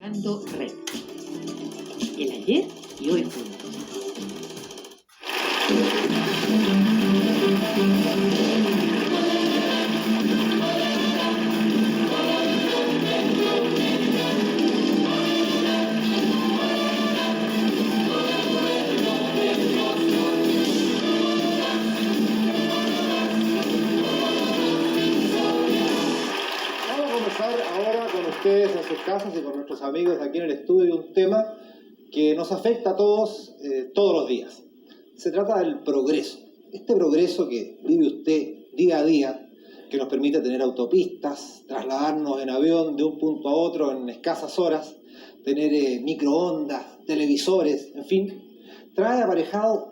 Dando red. El ayer y hoy juntos. Ahora con ustedes en sus casas y con nuestros amigos aquí en el estudio un tema que nos afecta a todos todos los días. Se trata del progreso. Este progreso que vive usted día a día, que nos permite tener autopistas, trasladarnos en avión de un punto a otro en escasas horas, tener microondas, televisores, en fin, trae aparejado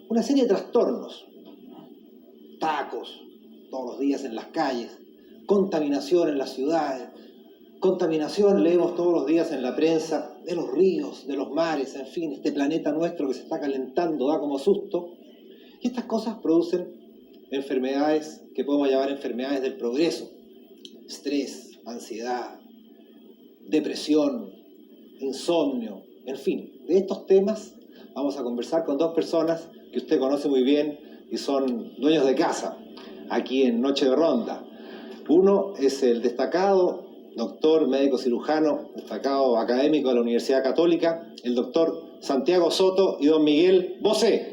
una serie de trastornos. Tacos todos los días en las calles, contaminación en las ciudades, contaminación leemos todos los días en la prensa de los ríos, de los mares, en fin, este planeta nuestro que se está calentando da como susto. Y estas cosas producen enfermedades que podemos llamar enfermedades del progreso. Estrés, ansiedad, depresión, insomnio, en fin. De estos temas vamos a conversar con dos personas que usted conoce muy bien y son dueños de casa aquí en Noche de Ronda. Uno es el destacado doctor médico cirujano, destacado académico de la Universidad Católica, el doctor Santiago Soto y don Miguel Bosé.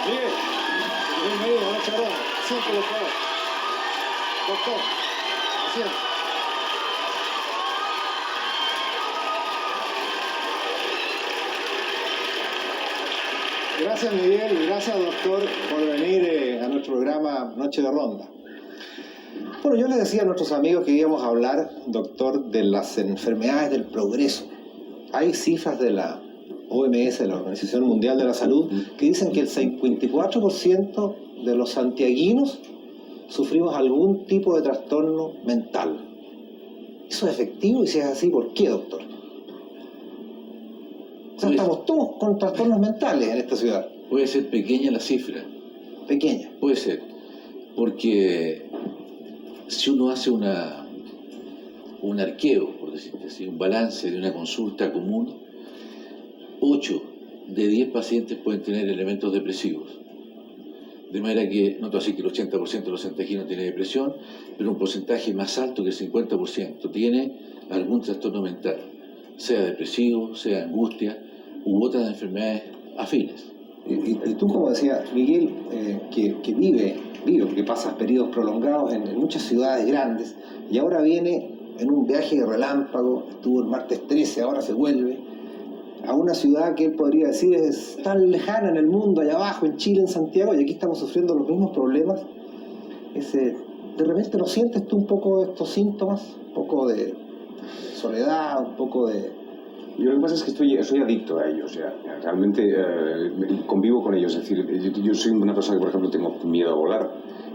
Miguel, bienvenido a Noche de Ronda. Asiente, por favor. Doctor, asiente. Gracias Miguel y gracias doctor por venir a nuestro programa Noche de Ronda. Bueno, yo les decía a nuestros amigos que íbamos a hablar, doctor, de las enfermedades del progreso. Hay cifras de la OMS, de la Organización Mundial de la Salud, que dicen que el 54% de los santiaguinos sufrimos algún tipo de trastorno mental. ¿Eso es efectivo? Y si es así, ¿por qué, doctor? O sea, estamos todos con trastornos mentales en esta ciudad. Puede ser pequeña la cifra. Pequeña. Puede ser. Porque si uno hace un arqueo, por decirlo así, un balance de una consulta común, 8 de 10 pacientes pueden tener elementos depresivos. De manera que, no te voy a decir que el 80% de los santiaguinos tiene depresión, pero un porcentaje más alto que el 50% tiene algún trastorno mental, sea depresivo, sea angustia u otras enfermedades afines. Y tú, como decía Miguel, que vive, porque pasas periodos prolongados en muchas ciudades grandes y ahora viene en un viaje de relámpago, estuvo el martes 13, ahora se vuelve a una ciudad que él podría decir es tan lejana en el mundo, allá abajo, en Chile, en Santiago, y aquí estamos sufriendo los mismos problemas. ¿De repente no sientes tú un poco de estos síntomas? Un poco de soledad, un poco de... Yo lo que pasa es que soy adicto a ellos, ya. Realmente convivo con ellos. Es decir, yo soy una persona que, por ejemplo, tengo miedo a volar,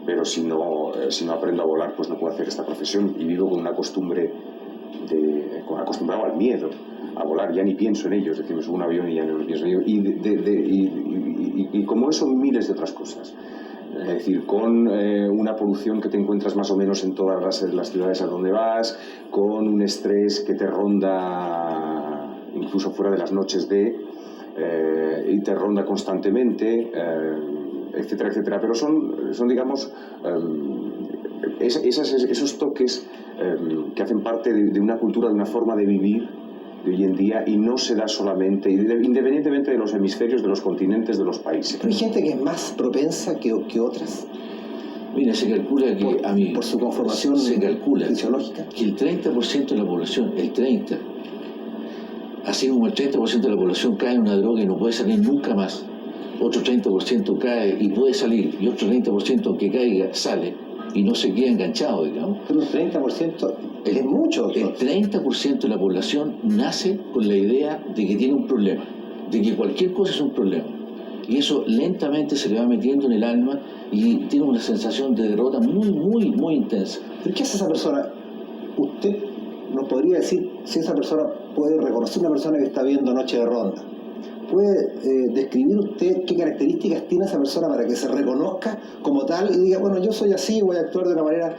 pero si no aprendo a volar, pues no puedo hacer esta profesión. Y vivo con una costumbre, acostumbrado al miedo a volar. Ya ni pienso en ellos. Es decir, me subo a un avión y ya no pienso en ellos. Y como eso, miles de otras cosas. Es decir, con una polución que te encuentras más o menos en todas las ciudades a donde vas, con un estrés que te ronda incluso fuera de las noches y te ronda constantemente, etcétera, etcétera. Pero son digamos, esos toques que hacen parte de una cultura, de una forma de vivir de hoy en día, y no se da solamente, independientemente de los hemisferios, de los continentes, de los países. Pero hay gente que es más propensa que otras. Mira, se calcula que por su conformación fisiológica, que el 30% de la población, así como el 30% de la población cae en una droga y no puede salir nunca más, otro 30% cae y puede salir, y otro 30% aunque caiga sale y no se queda enganchado, digamos. Pero un 30% es mucho, doctor. El 30% de la población nace con la idea de que tiene un problema, de que cualquier cosa es un problema. Y eso lentamente se le va metiendo en el alma y tiene una sensación de derrota muy, muy, muy intensa. ¿Pero qué hace esa persona? Usted nos podría decir si esa persona puede reconocer una persona que está viendo Noche de Ronda. puede describir usted qué características tiene esa persona para que se reconozca como tal y diga, bueno, yo soy así, voy a actuar de una manera,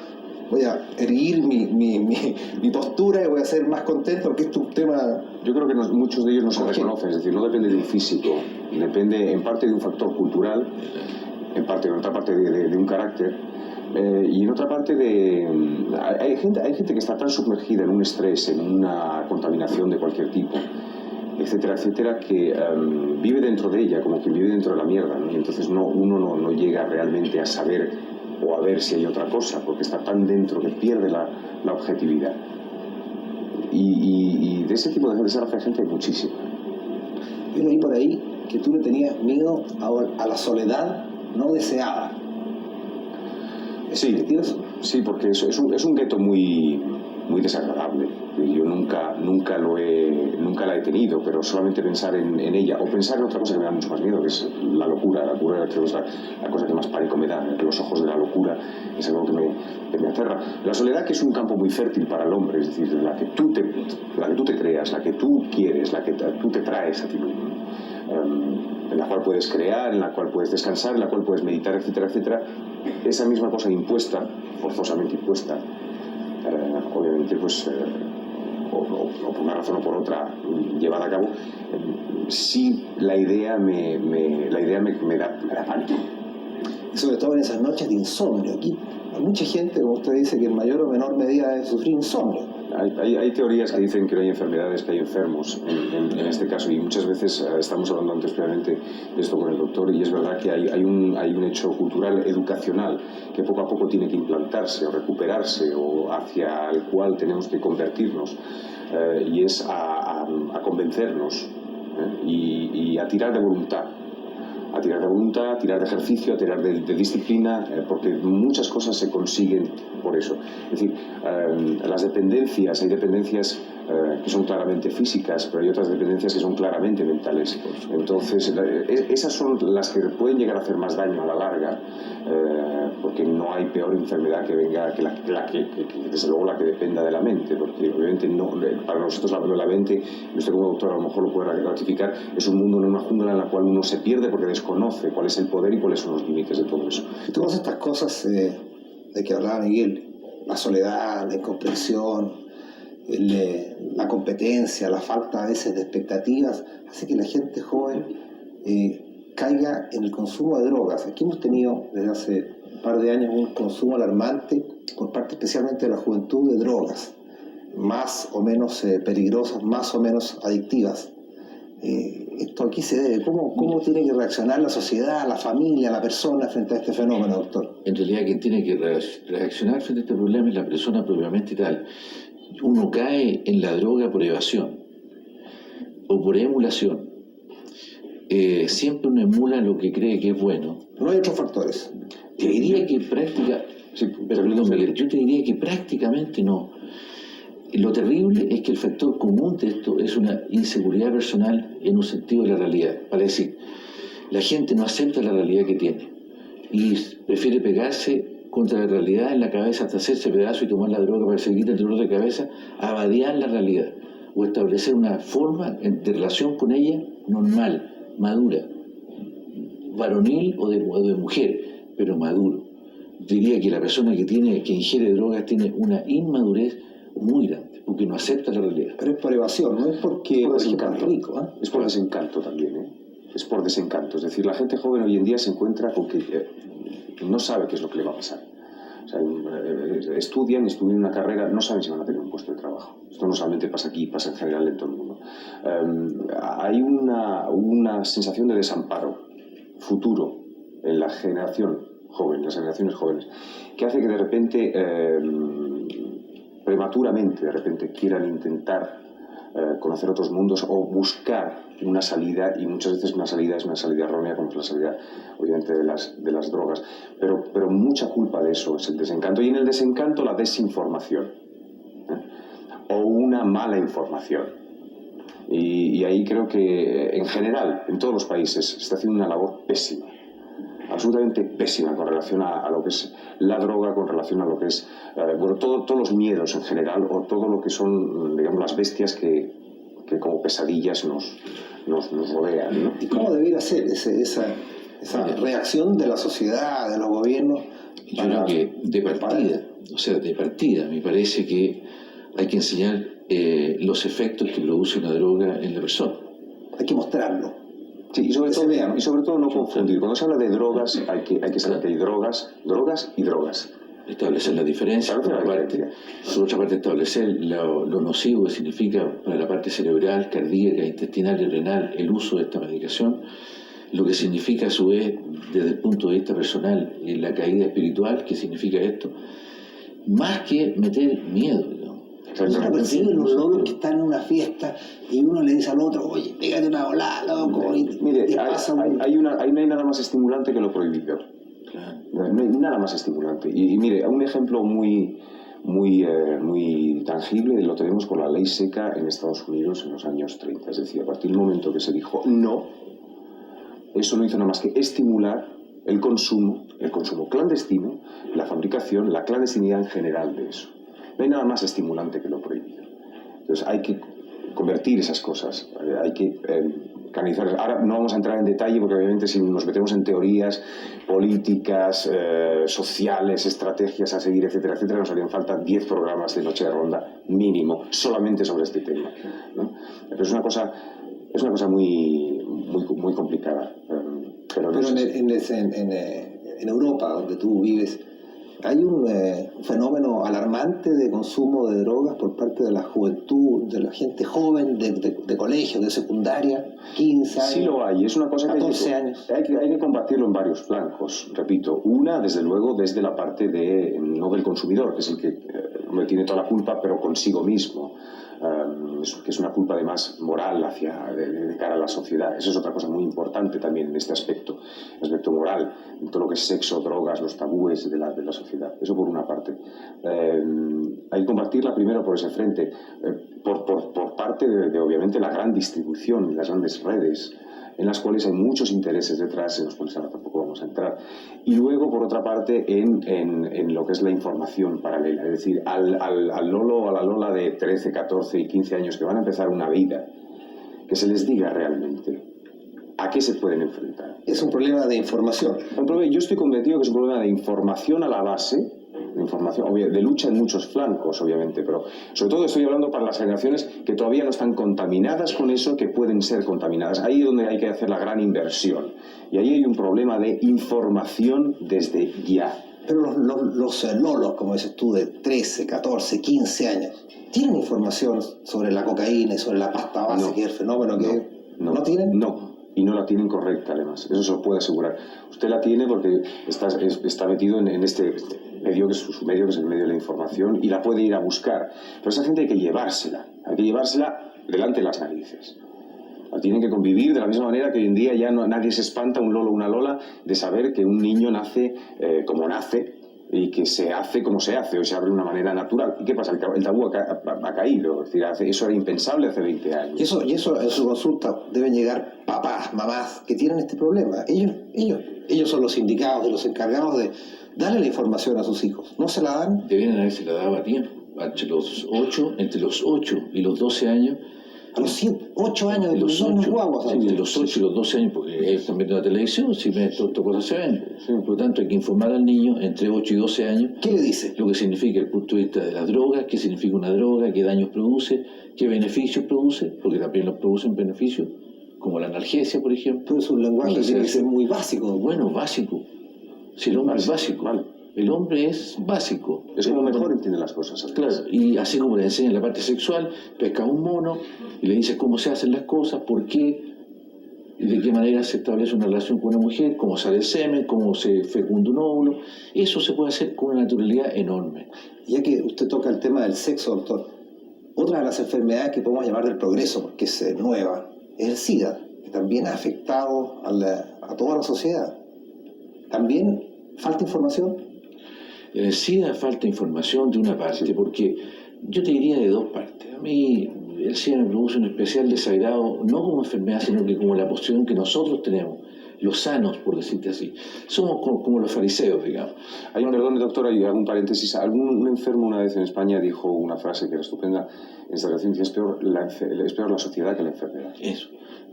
voy a erguir mi postura y voy a ser más contento, porque esto es un tema... Yo creo que muchos de ellos no se reconocen, es decir, no depende del físico, depende en parte de un factor cultural, en otra parte de un carácter, y en otra parte hay gente que está tan sumergida en un estrés, en una contaminación de cualquier tipo, etcétera, etcétera, que vive dentro de ella, como quien vive dentro de la mierda, ¿no? Y entonces uno no llega realmente a saber o a ver si hay otra cosa, porque está tan dentro que pierde la objetividad. Y de ese tipo de gente hay muchísima. Yo leí por ahí que tú le tenías miedo a la soledad no deseada. Sí, porque es un gueto muy desagradable. Yo nunca la he tenido, pero solamente pensar en ella, o pensar en otra cosa que me da mucho más miedo, que es la locura. La locura es la cosa que más pánico me da, los ojos de la locura es algo que me aterra. La soledad, que es un campo muy fértil para el hombre, es decir, la que tú te creas, la que tú quieres, la que tú te traes a ti mismo, en la cual puedes crear, en la cual puedes descansar, en la cual puedes meditar, etcétera, etcétera. Esa misma cosa impuesta, forzosamente impuesta, obviamente pues o por una razón o por otra llevada a cabo, sí la idea me da pánico. Y sobre todo en esas noches de insomnio. Aquí hay mucha gente, como usted dice, que en mayor o menor medida debe sufrir insomnio. Hay teorías que dicen que no hay enfermedades, que hay enfermos en este caso, y muchas veces estamos hablando antes previamente de esto con el doctor, y es verdad que hay un hecho cultural, educacional, que poco a poco tiene que implantarse o recuperarse, o hacia el cual tenemos que convertirnos, y es a convencernos, y a tirar de voluntad. A tirar de ejercicio, a tirar de disciplina, porque muchas cosas se consiguen por eso. Es decir, hay dependencias que son claramente físicas, pero hay otras dependencias que son claramente mentales. Entonces, esas son las que pueden llegar a hacer más daño a la larga, porque no hay peor enfermedad que venga que desde luego la que dependa de la mente, porque obviamente para nosotros la mente, usted como doctor a lo mejor lo puede ratificar, es un mundo, en una jungla en la cual uno se pierde porque desconoce cuál es el poder y cuáles son los límites de todo eso. Todas estas cosas de que hablaba Miguel, la soledad, la incomprensión, la competencia, la falta a veces de expectativas, hace que la gente joven caiga en el consumo de drogas. Aquí hemos tenido desde hace un par de años un consumo alarmante por parte especialmente de la juventud de drogas, más o menos peligrosas, más o menos adictivas. ¿Esto aquí se debe? ¿Cómo tiene que reaccionar la sociedad, la familia, la persona frente a este fenómeno, doctor? En realidad quien tiene que reaccionar frente a este problema es la persona propiamente tal. Uno cae en la droga por evasión o por emulación. Siempre uno emula lo que cree que es bueno. No hay otros factores. Te diría que yo te diría que prácticamente no. Lo terrible es que el factor común de esto es una inseguridad personal en un sentido de la realidad. Para decir, la gente no acepta la realidad que tiene y prefiere pegarse contra la realidad en la cabeza hasta hacerse pedazo y tomar la droga para seguir el dolor de cabeza, a vadear la realidad o establecer una forma de relación con ella normal, madura, varonil o de mujer, pero maduro. Diría que la persona que ingiere drogas tiene una inmadurez muy grande, porque no acepta la realidad. Pero es por evasión, no es porque es rico, ¿eh? Es por desencanto también, es por desencanto. Es decir, la gente joven hoy en día se encuentra con que no sabe qué es lo que le va a pasar. O sea, estudian una carrera, no saben si van a tener un puesto de trabajo. Esto no solamente pasa aquí, pasa en general en todo el mundo. Hay una sensación de desamparo futuro en la generación joven, las generaciones jóvenes, que hace que de repente prematuramente quieran intentar conocer otros mundos o buscar una salida, y muchas veces una salida es una salida errónea, como es la salida obviamente de las drogas, pero mucha culpa de eso es el desencanto, y en el desencanto la desinformación, o una mala información, y ahí creo que en general en todos los países se está haciendo una labor pésima, absolutamente pésima, con relación a lo que es la droga, con relación a lo que es todos los miedos en general, o todo lo que son, digamos, las bestias que que como pesadillas nos rodean, ¿no? ¿Y cómo debiera ser esa reacción de la sociedad, de los gobiernos? Yo creo que de partida, me parece que hay que enseñar los efectos que produce una droga en la persona. Hay que mostrarlo. Sí, y sobre todo no confundir. Cuando se habla de drogas, hay que saber que hay drogas y drogas. Establecer la diferencia, por otra parte establecer lo nocivo que significa para la parte cerebral, cardíaca, intestinal y renal el uso de esta medicación, lo que significa a su vez desde el punto de vista personal la caída espiritual, que significa esto, más que meter miedo, digamos. Uno percibe los logros que están en una fiesta y uno le dice al otro, oye, pégate una volada, loco. Mire, no hay nada más estimulante que lo prohibido. Claro. No hay nada más estimulante. Y mire, un ejemplo muy tangible lo tenemos con la ley seca en Estados Unidos en los años 30. Es decir, a partir del momento que se dijo no, eso no hizo nada más que estimular el consumo clandestino, la fabricación, la clandestinidad en general de eso. No hay nada más estimulante que lo prohibido. Entonces hay que convertir esas cosas, hay que canalizar. Ahora no vamos a entrar en detalle porque obviamente si nos metemos en teorías políticas, sociales, estrategias a seguir, etcétera, etcétera, nos harían falta 10 programas de Noche de Ronda mínimo solamente sobre este tema, ¿no? Pero es una cosa muy complicada. Pero en Europa, donde tú vives, hay un fenómeno alarmante de consumo de drogas por parte de la juventud, de la gente joven, de colegio, de secundaria, 15 años. Sí lo hay, es una cosa 14 años. Hay que combatirlo en varios flancos, repito. Una, desde luego, desde la parte no del consumidor, que es el que tiene toda la culpa, pero consigo mismo. Que es una culpa además moral de cara a la sociedad. Eso es otra cosa muy importante también en este aspecto moral, en todo lo que es sexo, drogas, los tabúes de la sociedad. Eso por una parte. Hay que combatirla primero por ese frente, por parte de obviamente la gran distribución, las grandes redes, en las cuales hay muchos intereses detrás, en los cuales ahora tampoco vamos a entrar. Y luego, por otra parte, en lo que es la información paralela, es decir, al Lolo o a la Lola de 13, 14 y 15 años que van a empezar una vida, que se les diga realmente a qué se pueden enfrentar. Es un problema de información. Yo estoy convencido que es un problema de información a la base, de lucha en muchos flancos, obviamente, pero sobre todo estoy hablando para las generaciones que todavía no están contaminadas con eso, que pueden ser contaminadas. Ahí es donde hay que hacer la gran inversión. Y ahí hay un problema de información desde ya. Pero los lolos, como dices tú, de 13, 14, 15 años, ¿tienen información sobre la cocaína y sobre la pasta base, que es el fenómeno que no tienen? No. Y no la tienen correcta, además. Eso se lo puedo asegurar. Usted la tiene porque está metido en este medio, que es su medio, que es el medio de la información, y la puede ir a buscar. Pero esa gente hay que llevársela delante de las narices. Tienen que convivir de la misma manera que hoy en día ya nadie se espanta, un lolo o una lola, de saber que un niño nace como nace, y que se hace como se hace, o se abre de una manera natural. ¿Y qué pasa? El tabú ha caído. Es decir, eso era impensable hace 20 años. Y eso en su consulta deben llegar papás, mamás que tienen este problema. Ellos son los indicados y los encargados de darle la información a sus hijos. ¿No se la dan? Debieran haberse la dado a tiempo. Entre los 8 y los 12 años. A los 8 años de los guaguas. Entre los 8 y los 12 años, porque ellos están viendo la televisión, si ven estas cosas se ven. Por lo tanto, hay que informar al niño entre 8 y 12 años. ¿Qué le dice? Lo que significa el punto de vista de las drogas, qué significa una droga, qué daños produce, qué beneficios produce, porque también los producen beneficios, como la analgesia, por ejemplo. Pero es un lenguaje que tiene que ser muy básico. Bueno, básico. Si el hombre es básico. El hombre es básico. Es como mejor entiende las cosas. Claro, y así como le enseñan la parte sexual, pesca un mono y le dice cómo se hacen las cosas, por qué, y de qué manera se establece una relación con una mujer, cómo sale el semen, cómo se fecunda un óvulo. Eso se puede hacer con una naturalidad enorme. Ya que usted toca el tema del sexo, doctor, otra de las enfermedades que podemos llamar del progreso, porque es nueva, es el SIDA, que también ha afectado a toda la sociedad. También falta información. En el SIDA falta información de una parte, porque yo te diría de dos partes. A mí el SIDA me produce un especial desagrado, no como enfermedad, sino que como la posición que nosotros tenemos los sanos, por decirte así. Somos como los fariseos, digamos. Perdón, doctor, hay algún paréntesis. Un enfermo una vez en España dijo una frase que era estupenda en esta relación, que es peor la sociedad que la enfermedad. Eso,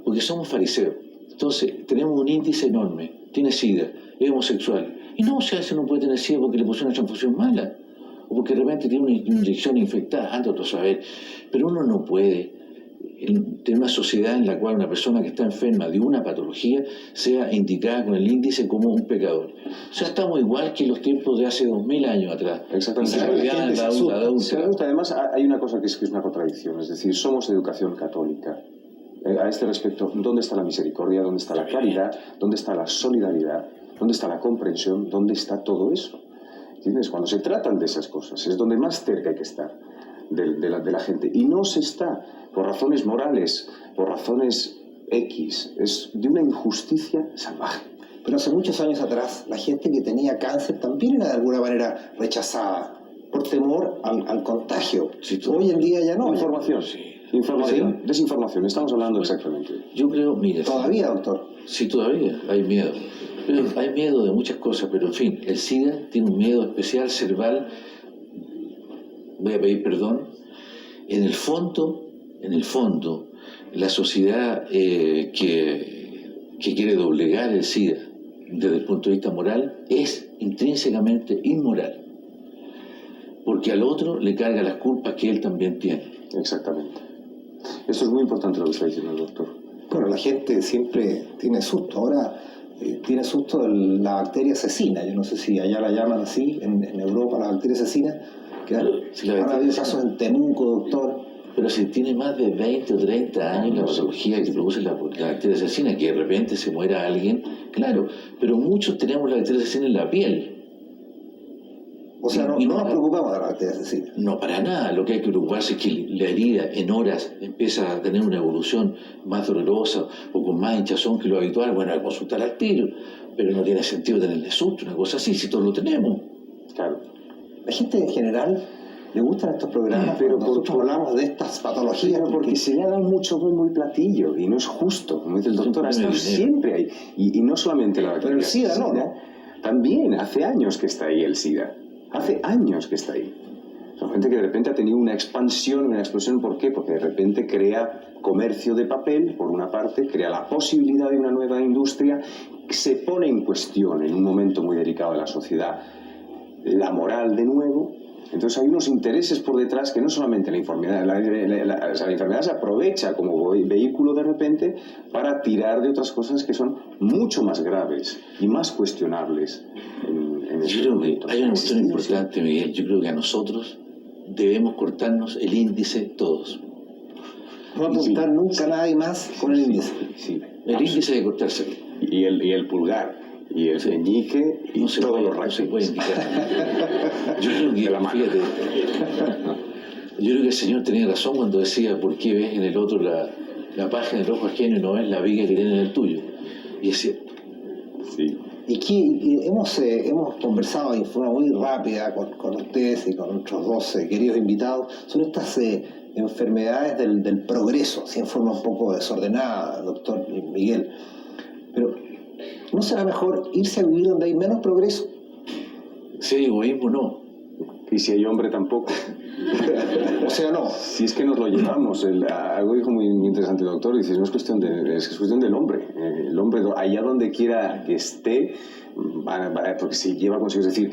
porque somos fariseos. Entonces, tenemos un índice enorme, tiene SIDA, es homosexual. Y no, o sea, ese no puede tener SIDA porque le pusieron una transfusión mala, o porque de repente tiene una inyección infectada, anda otro a saber. Pero uno no puede tener una sociedad en la cual una persona que está enferma de una patología sea indicada con el índice como un pecador. O sea, estamos igual que los tiempos de hace 2000 años atrás. Exactamente. Además, hay una cosa que es una contradicción, es decir, somos de educación católica. A este respecto, ¿dónde está la misericordia? ¿Dónde está la caridad? ¿Dónde está la solidaridad? ¿Dónde está la comprensión? ¿Dónde está todo eso? ¿Entiendes? Cuando se tratan de esas cosas es donde más cerca hay que estar de la gente. Y no se está por razones morales, por razones X. Es de una injusticia salvaje. Pero hace muchos años atrás, la gente que tenía cáncer también era de alguna manera rechazada por temor al contagio. Sí, hoy en día ya no. Información. Sí. Información, ¿Sí? Desinformación, estamos hablando exactamente. Yo creo, mire... ¿Todavía, doctor? Sí, todavía hay miedo. Pero hay miedo de muchas cosas, pero en fin, el SIDA tiene un miedo especial, cerval. Voy a pedir perdón. En el fondo, la sociedad que quiere doblegar el SIDA desde el punto de vista moral es intrínsecamente inmoral. Porque al otro le carga las culpas que él también tiene. Exactamente. Esto es muy importante lo que está diciendo el doctor. Bueno, la gente siempre tiene susto. Ahora tiene susto de la bacteria cecina. Yo no sé si allá la llaman así, en Europa, la bacteria cecina. Que ahora ha habido casos en Temuco, doctor. Pero si tiene más de 20 o 30 años la patología que produce la bacteria cecina, que de repente se muera alguien, claro, pero muchos tenemos la bacteria cecina en la piel. O sea, no nos preocupamos de la bacteria cecina. No, para nada. Lo que hay que preocuparse es que la herida en horas empieza a tener una evolución más dolorosa o con más hinchazón que lo habitual. Bueno, hay que consultar al tiro, pero no tiene sentido tenerle susto, una cosa así, si todos lo tenemos. Claro. La gente en general le gustan estos programas, pero nosotros hablamos de estas patologías. Pero porque se le ha dado mucho bombo y platillo, y no es justo, como dice el doctor, ha estado siempre ahí. Y no solamente la bacteria. Pero el SIDA no. También, hace años que está ahí el SIDA. Hace años que está ahí. Son gente que de repente ha tenido una expansión, una explosión. ¿Por qué? Porque de repente crea comercio de papel, por una parte, crea la posibilidad de una nueva industria, se pone en cuestión en un momento muy delicado de la sociedad la moral de nuevo. Entonces hay unos intereses por detrás que no solamente la enfermedad, la enfermedad se aprovecha como vehículo de repente para tirar de otras cosas que son mucho más graves y más cuestionables. Yo creo que hay una cuestión importante, Miguel. Yo creo que a nosotros debemos cortarnos el índice todos. No apuntar nunca a nadie más con el índice. Sí. El índice hay que cortárselo. Y el pulgar. Y el meñique y todos los rayos. No se puede indicar. Yo creo que, fíjate, yo creo que el Señor tenía razón cuando decía: ¿por qué ves en el otro la paja en el ojo ajeno y no ves la viga que tiene en el tuyo? Y es cierto. Sí. Y hemos conversado de forma muy rápida con ustedes y con nuestros dos queridos invitados sobre estas enfermedades del progreso, así en forma un poco desordenada, doctor Miguel. Pero ¿no será mejor irse a vivir donde hay menos progreso? Si hay egoísmo, no. Y si hay hombre, tampoco. O sea, no. Si es que nos lo llevamos. Algo dijo muy interesante el doctor, dice, no es cuestión es cuestión del hombre. El hombre, allá donde quiera que esté, porque se lleva consigo, es decir,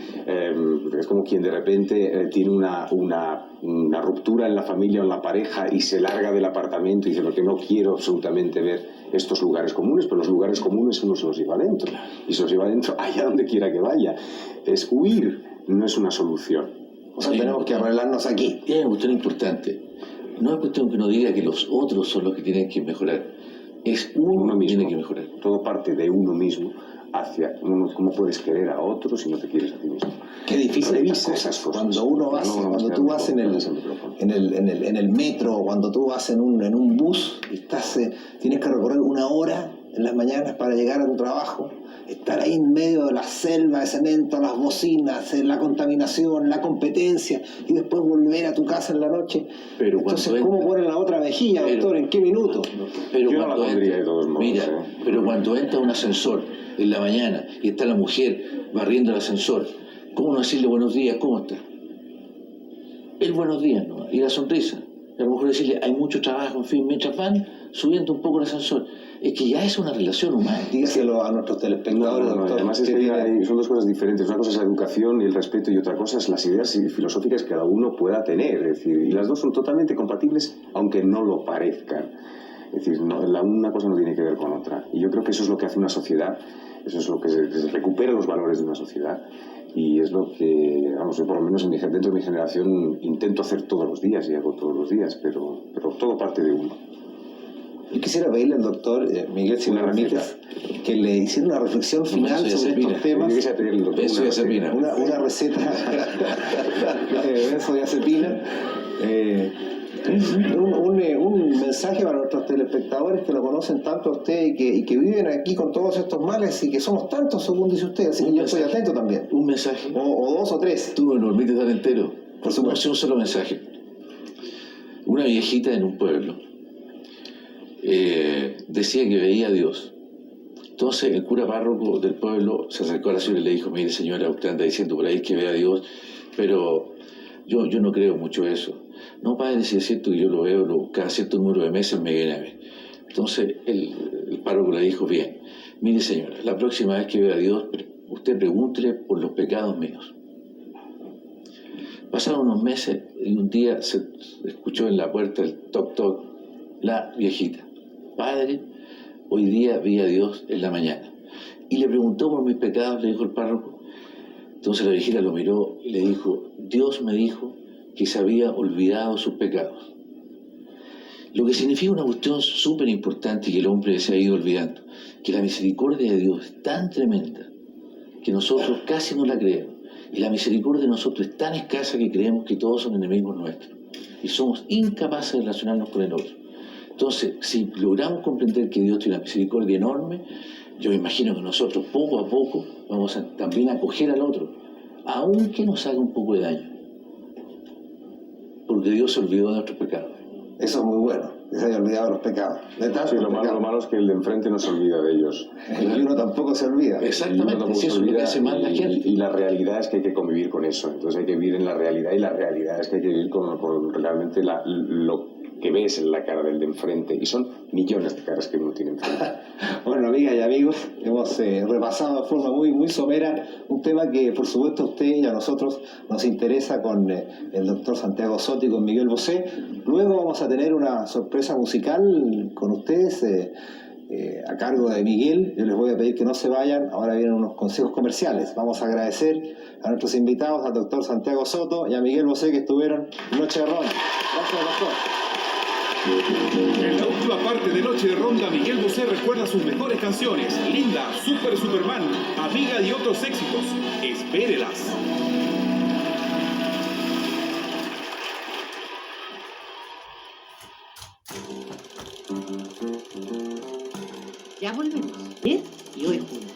es como quien de repente tiene una ruptura en la familia o en la pareja y se larga del apartamento y dice, porque no quiero absolutamente ver estos lugares comunes, pero los lugares comunes uno se los lleva adentro. Y se los lleva adentro allá donde quiera que vaya. Es huir, no es una solución. O sea, tenemos que arreglarnos aquí. Y hay una cuestión importante. No es cuestión que uno diga que los otros son los que tienen que mejorar. Es uno mismo que tiene que mejorar. Todo parte de uno mismo hacia uno. ¿Cómo puedes querer a otros si no te quieres a ti mismo? Qué difícil esas cosas. Cuando uno va, cuando tú vas en el metro, cuando tú vas en un bus y tienes que recorrer 1 hora en las mañanas para llegar a tu trabajo, estar ahí en medio de la selva de cemento, las bocinas, la contaminación, la competencia, y después volver a tu casa en la noche. Pero entonces, cuando ¿cómo ponen la otra mejilla, doctor? ¿En qué minuto? Pero yo no la pondría de todos modos. Mira, pero cuando entra un ascensor en la mañana y está la mujer barriendo el ascensor, ¿cómo no decirle buenos días? ¿Cómo está? El buenos días, ¿no? Y la sonrisa. A lo mejor decirle, hay mucho trabajo, en fin, mientras van subiendo un poco el ascensor. Es que ya es una relación humana. Dígaselo a nuestros telespectadores, doctor. Además es que son dos cosas diferentes. Una cosa es la educación y el respeto, y otra cosa es las ideas filosóficas que cada uno pueda tener. Es decir, y las dos son totalmente compatibles, aunque no lo parezcan. Es decir, una cosa no tiene que ver con otra. Y yo creo que eso es lo que hace una sociedad, eso es lo que se recupera los valores de una sociedad. Y es lo que, vamos, yo por lo menos dentro de mi generación intento hacer todos los días, y hago todos los días, pero todo parte de uno. Yo quisiera pedirle al doctor Miguel, si me permites, que le hiciera una reflexión final sobre estos temas. Una receta de benzodiazepina. Un mensaje para nuestros telespectadores que lo conocen tanto a usted y que viven aquí con todos estos males y que somos tantos, según dice usted, así que yo estoy atento también. Un mensaje. O dos o tres. Tú me lo permites dar entero. Por supuesto. Un solo mensaje. Una viejita en un pueblo decía que veía a Dios. Entonces el cura párroco del pueblo se acercó a la señora y le dijo, mire señora, usted anda diciendo por ahí que ve a Dios, pero yo no creo mucho eso. No, padre, si es cierto que yo lo veo, cada cierto número de meses me viene a ver. Entonces el párroco le dijo, bien, mire señora, la próxima vez que vea a Dios, usted pregúntele por los pecados míos. Pasaron unos meses y un día se escuchó en la puerta el toc toc, la viejita, padre, hoy día vi a Dios en la mañana. Y le preguntó por mis pecados, le dijo el párroco. Entonces la viejita lo miró y le dijo, Dios me dijo que se había olvidado sus pecados. Lo que significa una cuestión súper importante y que el hombre se ha ido olvidando, que la misericordia de Dios es tan tremenda que nosotros casi no la creemos. Y la misericordia de nosotros es tan escasa que creemos que todos son enemigos nuestros. Y somos incapaces de relacionarnos con el otro. Entonces, si logramos comprender que Dios tiene una misericordia enorme, yo me imagino que nosotros poco a poco vamos a también acoger al otro, aunque nos haga un poco de daño. Porque Dios se olvidó de nuestros pecados. Eso es muy bueno, que se haya olvidado de los pecados. Sí, lo malo es que el de enfrente no se olvida de ellos. Y uno tampoco se olvida. Exactamente, si eso es lo que hace mal la gente. Y la realidad es que hay que convivir con eso. Entonces hay que vivir en la realidad, y la realidad es que hay que vivir con realmente lo que ves en la cara del de enfrente, y son millones de caras que uno tiene enfrente. Bueno, amigas y amigos, hemos repasado de forma muy somera un tema que por supuesto a usted y a nosotros nos interesa, con el doctor Santiago Soto y con Miguel Bosé. Luego vamos a tener una sorpresa musical con ustedes a cargo de Miguel. Yo les voy a pedir que no se vayan, ahora vienen unos consejos comerciales. Vamos a agradecer a nuestros invitados, al doctor Santiago Soto y a Miguel Bosé, que estuvieron en Noche de Ronda. Gracias, doctor. En la última parte de Noche de Ronda, Miguel Bosé recuerda sus mejores canciones: Linda, Superman, Amiga y otros éxitos. Espérelas. Ya volvemos. ¿Eh? Y hoy juntos.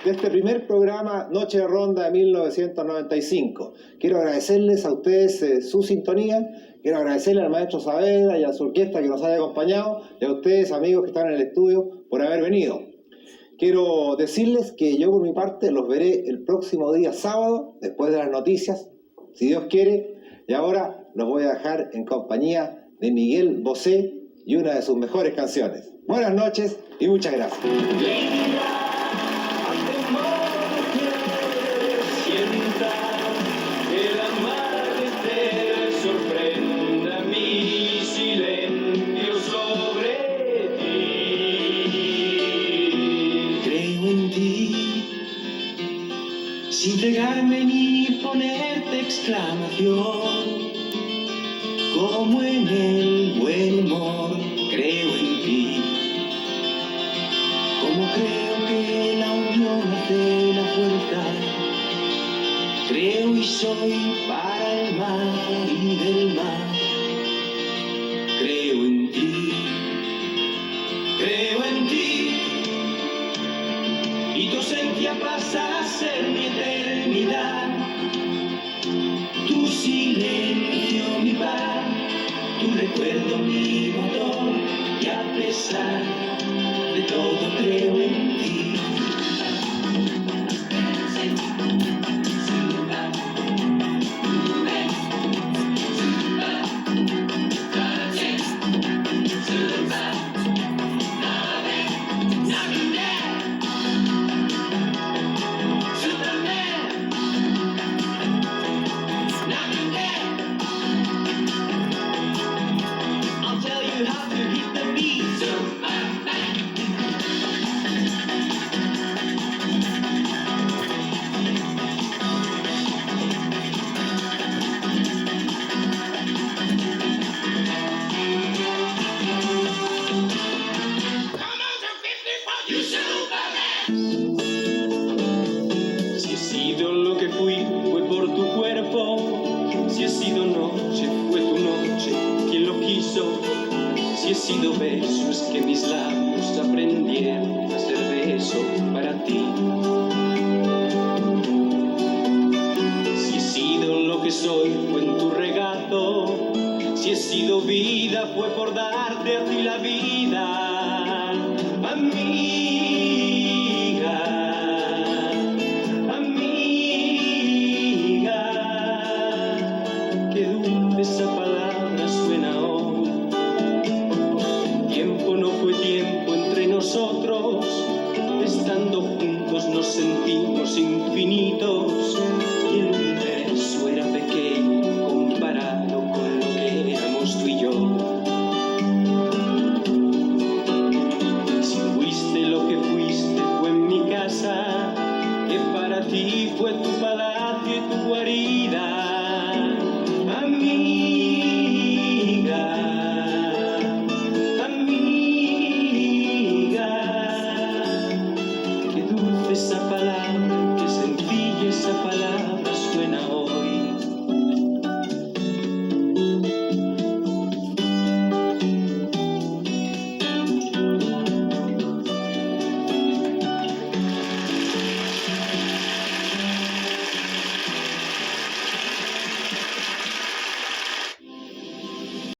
De este primer programa Noche de Ronda de 1995. Quiero agradecerles a ustedes su sintonía, quiero agradecerle al maestro Saavedra y a su orquesta que nos haya acompañado, y a ustedes, amigos que están en el estudio, por haber venido. Quiero decirles que yo por mi parte los veré el próximo día sábado, después de las noticias, si Dios quiere, y ahora los voy a dejar en compañía de Miguel Bosé y una de sus mejores canciones. Buenas noches y muchas gracias. Sorprenda mi silencio sobre ti. Creo en ti. silencio, como en el buen humor, creo en ti. Como creo que la unión hace la fuerza, creo y soy para el mar y del mar. Creo en ti, creo en ti, y tu ausencia pasará a ser mi eternidad. Tu silencio, mi paz, tu recuerdo, mi motor, y a pesar de todo creo en ti. I'll tell you how to hit the beat. Si he sido lo que fui, fue por tu cuerpo. Si he sido noche, fue tu noche quien lo quiso. Si he sido beso, es que mis labios aprendieron a ser beso para ti. Si he sido lo que soy, fue en tu regazo. Si he sido vida, fue por darte a ti la vida. A mí.